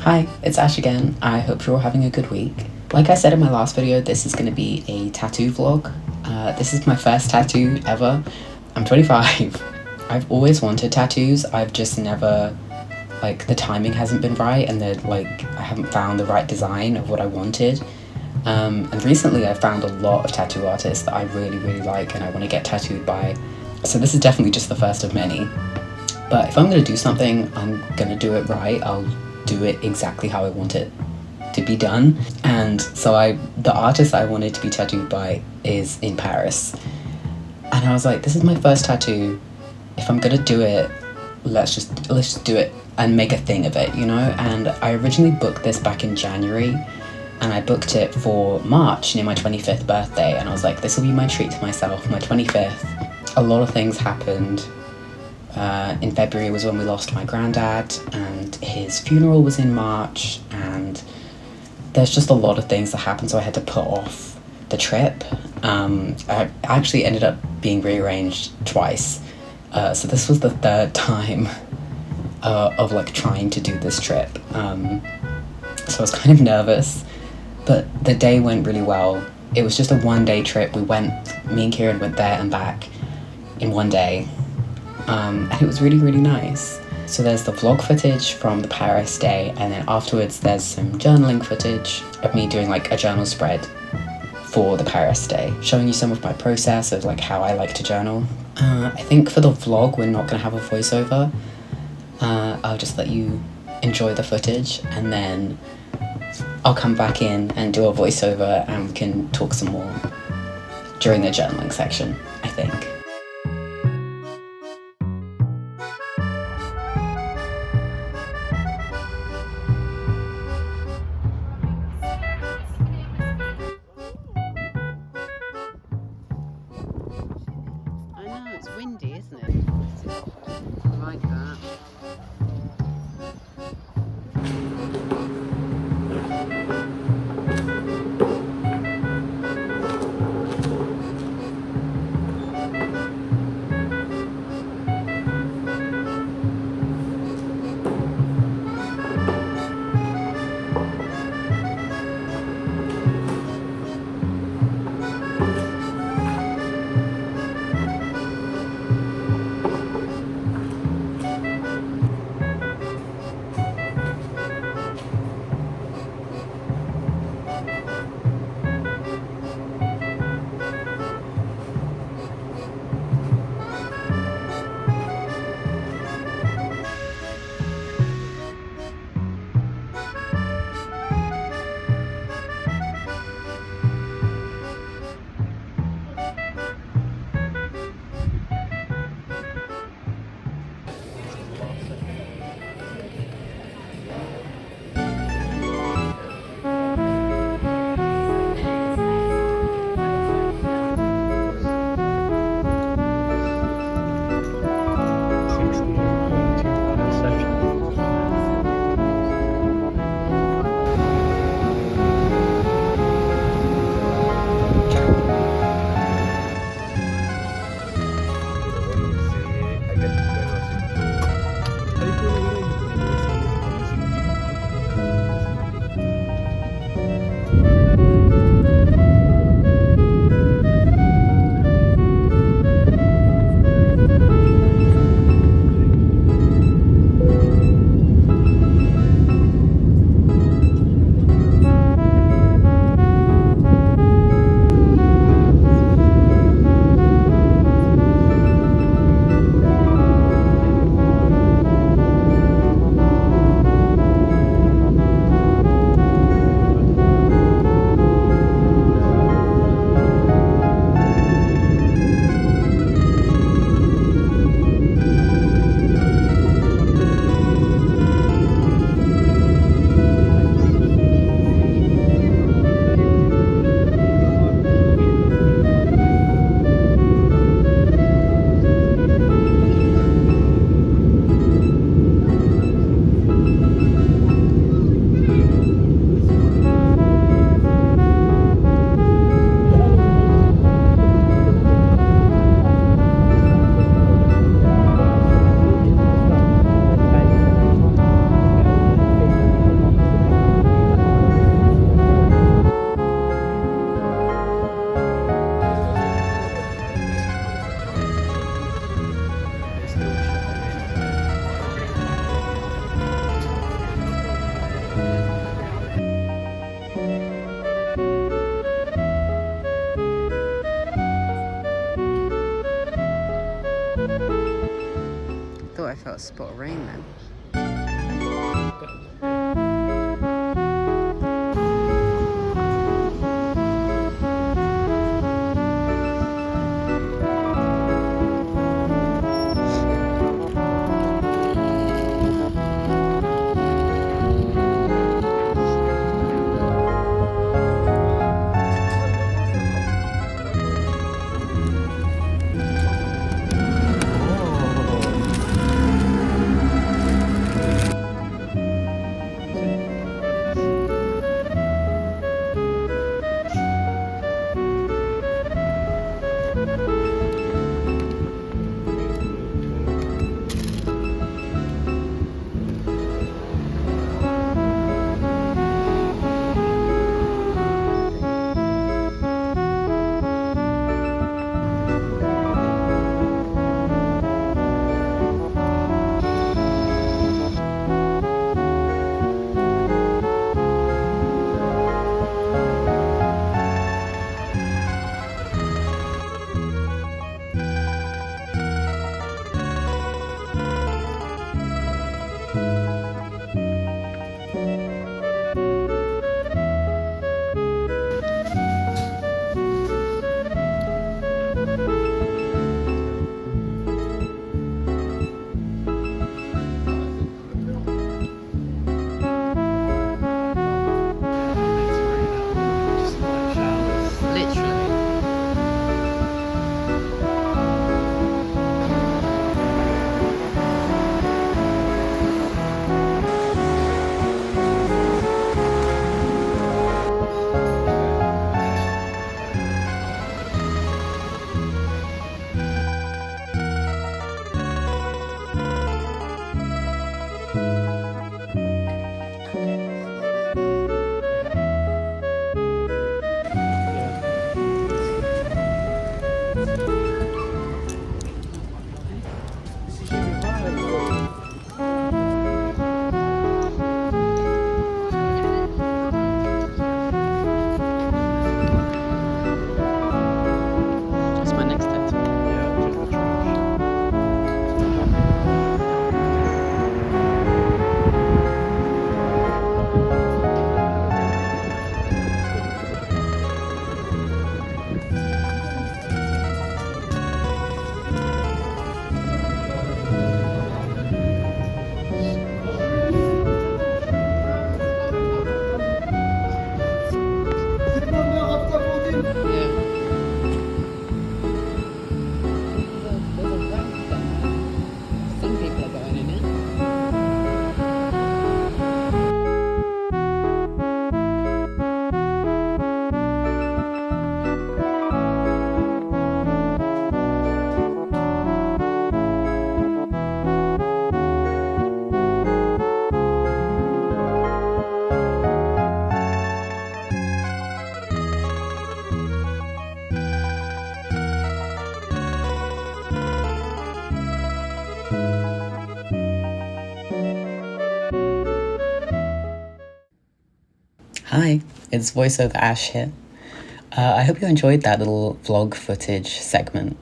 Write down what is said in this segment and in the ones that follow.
Hi, it's Ash again. I hope you're all having a good week. Like I said in my last video, this is going to be a tattoo vlog. This is my first tattoo ever. I'm 25. I've always wanted tattoos. I've just never, the timing hasn't been right, and I haven't found the right design of what I wanted. And recently I found a lot of tattoo artists that I really, really like and I want to get tattooed by. So this is definitely just the first of many. But if I'm going to do something, I'm going to do it right. I'll do it exactly how I want it to be done. And so the artist I wanted to be tattooed by is in Paris. And I was like, this is my first tattoo. If I'm going to do it, let's just do it and make a thing of it, you know? And I originally booked this back in January, and I booked it for March near my 25th birthday. And I was like, this will be my treat to myself, my 25th. A lot of things happened. In February was when we lost my granddad, and his funeral was in March, and there's just a lot of things that happened, so I had to put off the trip. I actually ended up being rearranged twice, so this was the third time of trying to do this trip. So I was kind of nervous, but the day went really well. It was just a one-day trip. Me and Kieran went there and back in one day. And it was really, really nice. So there's the vlog footage from the Paris day, and then afterwards there's some journaling footage of me doing a journal spread for the Paris day, showing you some of my process of how I like to journal. I think for the vlog we're not going to have a voiceover. I'll just let you enjoy the footage, and then I'll come back in and do a voiceover and we can talk some more during the journaling section, I think. It's windy, isn't it? I like that. got a spot of rain then. That's my next tattoo. Some people are going in it. Hi, it's VoiceOver Ash here. I hope you enjoyed that little vlog footage segment.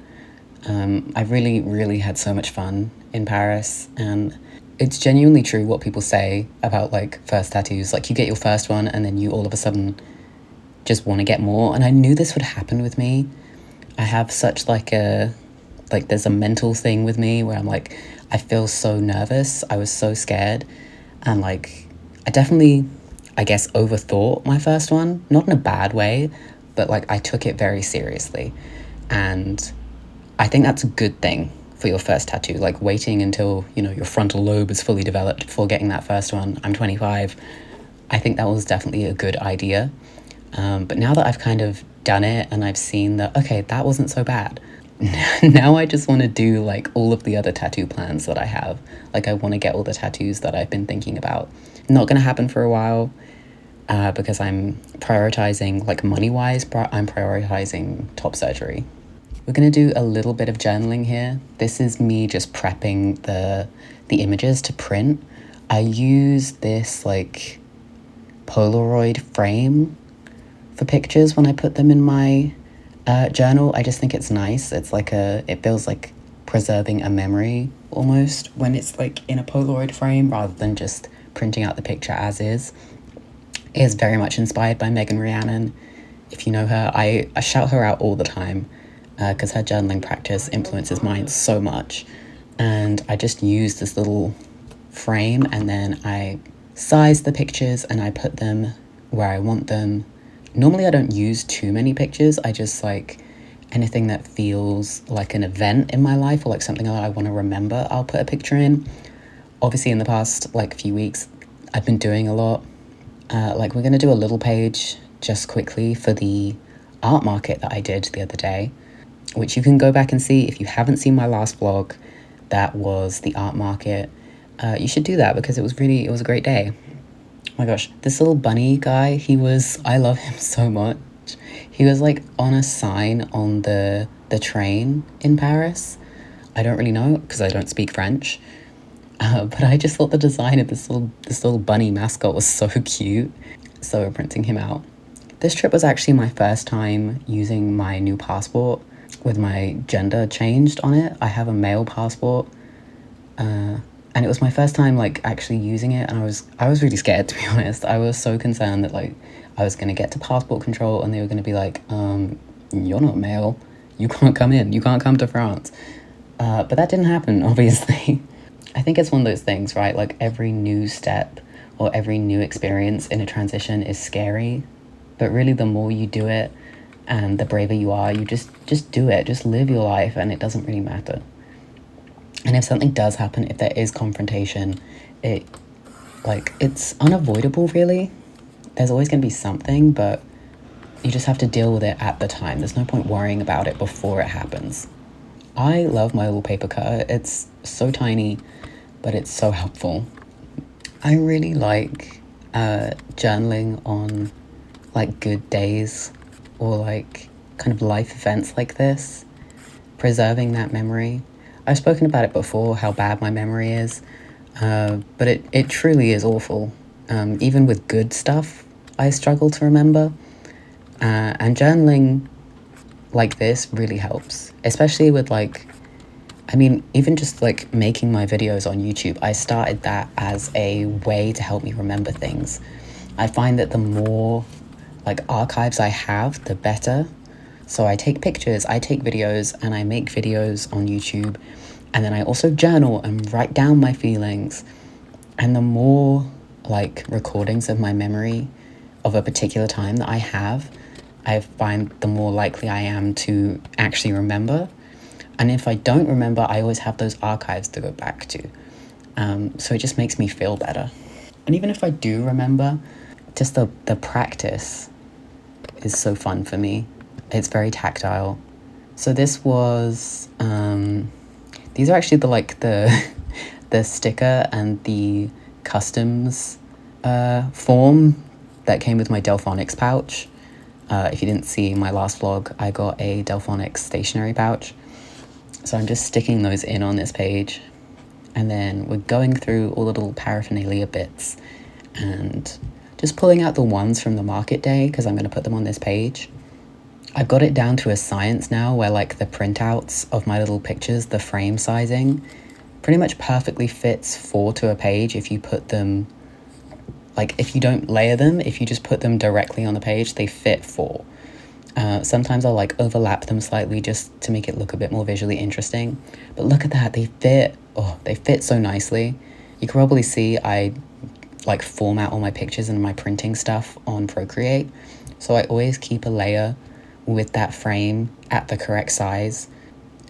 I really had so much fun in Paris, and it's genuinely true what people say about like first tattoos. Like you get your first one and then you all of a sudden just want to get more. And I knew this would happen with me. I have such there's a mental thing with me where I'm like, I feel so nervous. I was so scared. And like, I definitely, I guess, overthought my first one, not in a bad way, but like I took it very seriously. And I think that's a good thing for your first tattoo, like waiting until, your frontal lobe is fully developed before getting that first one. I'm 25. I think that was definitely a good idea. But now that I've kind of done it and I've seen that, okay, that wasn't so bad. Now I just want to do like all of the other tattoo plans that I have. Like I want to get all the tattoos that I've been thinking about. Not going to happen for a while because I'm prioritizing, like money-wise, I'm prioritizing top surgery. We're going to do a little bit of journaling here. This is me just prepping the images to print. I use this like Polaroid frame for pictures when I put them in my journal. I just think it's nice. It's like it feels like preserving a memory almost when it's like in a Polaroid frame rather than just printing out the picture as is. It is very much inspired by Megan Rhiannon. If you know her, I shout her out all the time because her journaling practice influences mine so much. And I just use this little frame and then I size the pictures and I put them where I want them. Normally I don't use too many pictures. I just like anything that feels like an event in my life or like something that I want to remember, I'll put a picture in. Obviously in the past like few weeks, I've been doing a lot. Like we're going to do a little page just quickly for the art market that I did the other day, which you can go back and see if you haven't seen my last vlog. That was the art market. You should do that because it was a great day. Oh my gosh, this little bunny guy, I love him so much. He was like on a sign on the train in Paris. I don't really know because I don't speak French. But I just thought the design of this little bunny mascot was so cute. So we're printing him out. This trip was actually my first time using my new passport with my gender changed on it. I have a male passport. And it was my first time like actually using it, and I was really scared, to be honest. I was so concerned that like I was gonna get to passport control and they were gonna be like, you're not male, you can't come in, you can't come to France. But that didn't happen, obviously. I think it's one of those things, right? Like every new step or every new experience in a transition is scary, but really the more you do it and the braver you are, you just do it, just live your life, and it doesn't really matter. And if something does happen, if there is confrontation, it's unavoidable, really. There's always going to be something, but you just have to deal with it at the time. There's no point worrying about it before it happens. I love my little paper cutter. It's so tiny, but it's so helpful. I really like journaling on like good days or like kind of life events like this, preserving that memory. I've spoken about it before, how bad my memory is, but it truly is awful. Even with good stuff, I struggle to remember. And journaling like this really helps, especially with even just like making my videos on YouTube. I started that as a way to help me remember things. I find that the more like archives I have, the better. So I take pictures, I take videos, and I make videos on YouTube. And then I also journal and write down my feelings. And the more like recordings of my memory of a particular time that I find the more likely I am to actually remember. And if I don't remember, I always have those archives to go back to. So it just makes me feel better. And even if I do remember, just the practice is so fun for me. It's very tactile. So this was, these are actually the sticker and the customs form that came with my Delphonics pouch. If you didn't see my last vlog, I got a Delphonics stationery pouch. So I'm just sticking those in on this page. And then we're going through all the little paraphernalia bits and just pulling out the ones from the market day because I'm going to put them on this page. I've got it down to a science now where like the printouts of my little pictures, the frame sizing, pretty much perfectly fits 4 to a page if you put them, like if you don't layer them, if you just put them directly on the page, they fit 4. Sometimes I'll like overlap them slightly just to make it look a bit more visually interesting. But look at that, they fit so nicely. You can probably see I like format all my pictures and my printing stuff on Procreate. So I always keep a layer with that frame at the correct size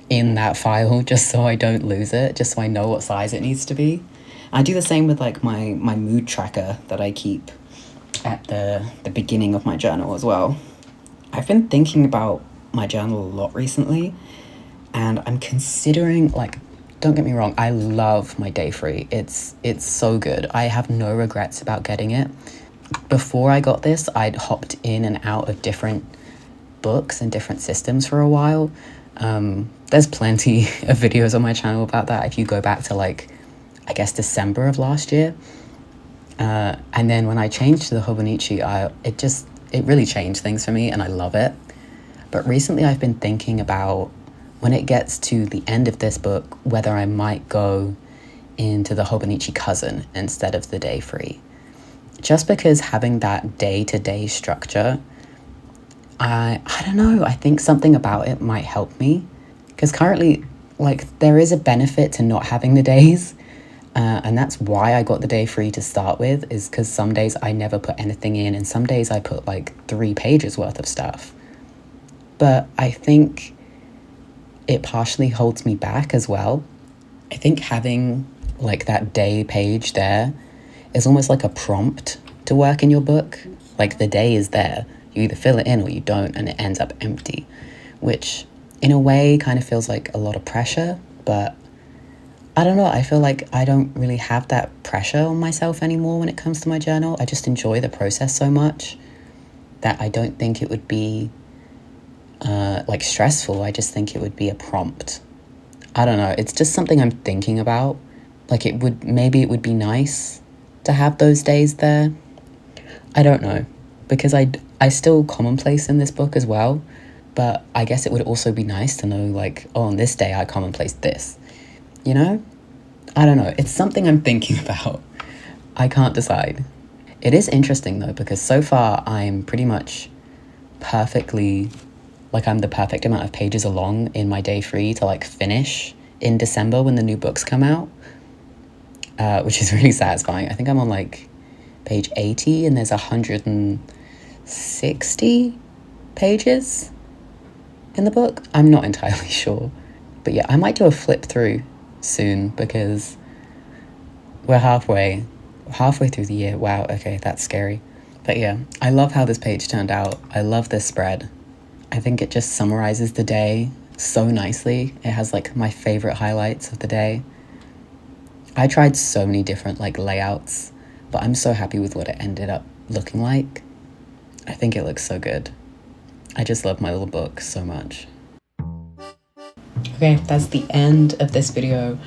in that file just so I don't lose it, just so I know what size it needs to be. I do the same with like my mood tracker that I keep at the beginning of my journal as well. I've been thinking about my journal a lot recently, and I'm considering, like, don't get me wrong, I love my day free. It's so good. I have no regrets about getting it. Before I got this, I'd hopped in and out of different books and different systems for a while. There's plenty of videos on my channel about that if you go back to like, I guess December of last year. And then when I changed to the Hobonichi, it really changed things for me and I love it. But recently I've been thinking about when it gets to the end of this book, whether I might go into the Hobonichi cousin instead of the day free. Just because having that day-to-day structure, I don't know, I think something about it might help me. Because currently, like, there is a benefit to not having the days. And that's why I got the day free to start with, is because some days I never put anything in, and some days I put like 3 pages worth of stuff. But I think it partially holds me back as well. I think having like that day page there is almost like a prompt to work in your book. Like, the day is there. You either fill it in or you don't, and it ends up empty, which in a way kind of feels like a lot of pressure, but I don't know, I feel like I don't really have that pressure on myself anymore when it comes to my journal. I just enjoy the process so much that I don't think it would be like stressful. I just think it would be a prompt. I don't know, it's just something I'm thinking about. Like, maybe it would be nice to have those days there. I don't know, because I still commonplace in this book as well, but I guess it would also be nice to know, like, oh, on this day I commonplace this. You know? I don't know. It's something I'm thinking about. I can't decide. It is interesting, though, because so far I'm pretty much perfectly, like, I'm the perfect amount of pages along in my day free to, like, finish in December when the new books come out, which is really satisfying. I think I'm on, like, page 80, and there's 160 pages in the book. I'm not entirely sure. But yeah, I might do a flip through soon, because we're halfway through the year. Wow, okay, that's scary. But yeah, I love how this page turned out. I love this spread. I think it just summarizes the day so nicely. It has like my favorite highlights of the day. I tried so many different like layouts, but I'm so happy with what it ended up looking like. I think it looks so good. I just love my little book so much. Okay, that's the end of this video.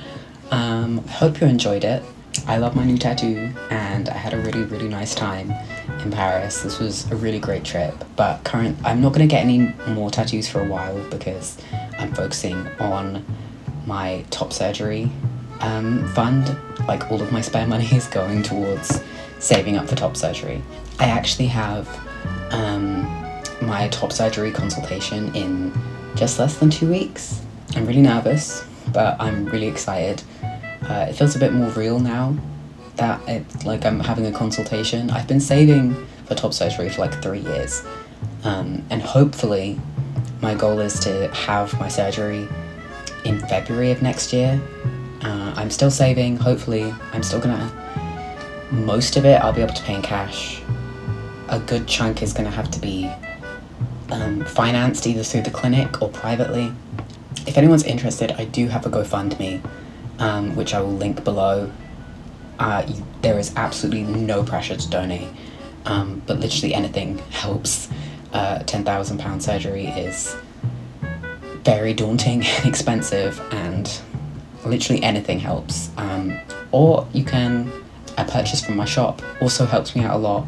I hope you enjoyed it. I love my new tattoo, and I had a really, really nice time in Paris. This was a really great trip, but I'm not going to get any more tattoos for a while because I'm focusing on my top surgery fund. Like, all of my spare money is going towards saving up for top surgery. I actually have my top surgery consultation in just less than 2 weeks. I'm really nervous, but I'm really excited. It feels a bit more real now that I'm having a consultation. I've been saving for top surgery for like 3 years, and hopefully my goal is to have my surgery in February of next year. I'm still saving. Hopefully I'm still gonna, most of it I'll be able to pay in cash. A good chunk is gonna have to be financed either through the clinic or privately. If anyone's interested, I do have a GoFundMe, which I will link below. There is absolutely no pressure to donate, but literally anything helps. £10,000 surgery is very daunting and expensive, and literally anything helps. Or you can, a purchase from my shop also helps me out a lot.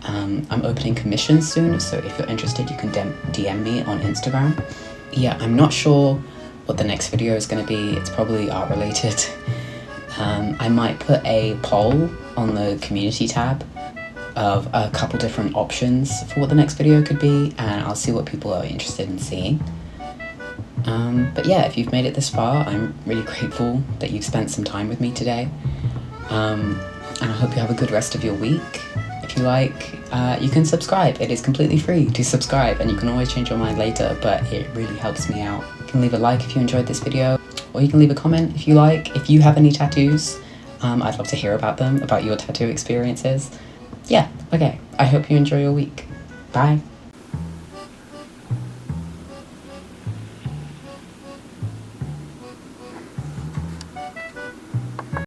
I'm opening commissions soon, so if you're interested, you can DM me on Instagram. Yeah, I'm not sure what the next video is going to be. It's probably art related. I might put a poll on the community tab of a couple different options for what the next video could be, and I'll see what people are interested in seeing. But yeah, if you've made it this far, I'm really grateful that you've spent some time with me today. And I hope you have a good rest of your week. If you like, you can subscribe. It is completely free to subscribe, and you can always change your mind later, but it really helps me out. You can leave a like if you enjoyed this video, or you can leave a comment if you like. If you have any tattoos, I'd love to hear about them, about your tattoo experiences. Yeah, okay. I hope you enjoy your week. Bye.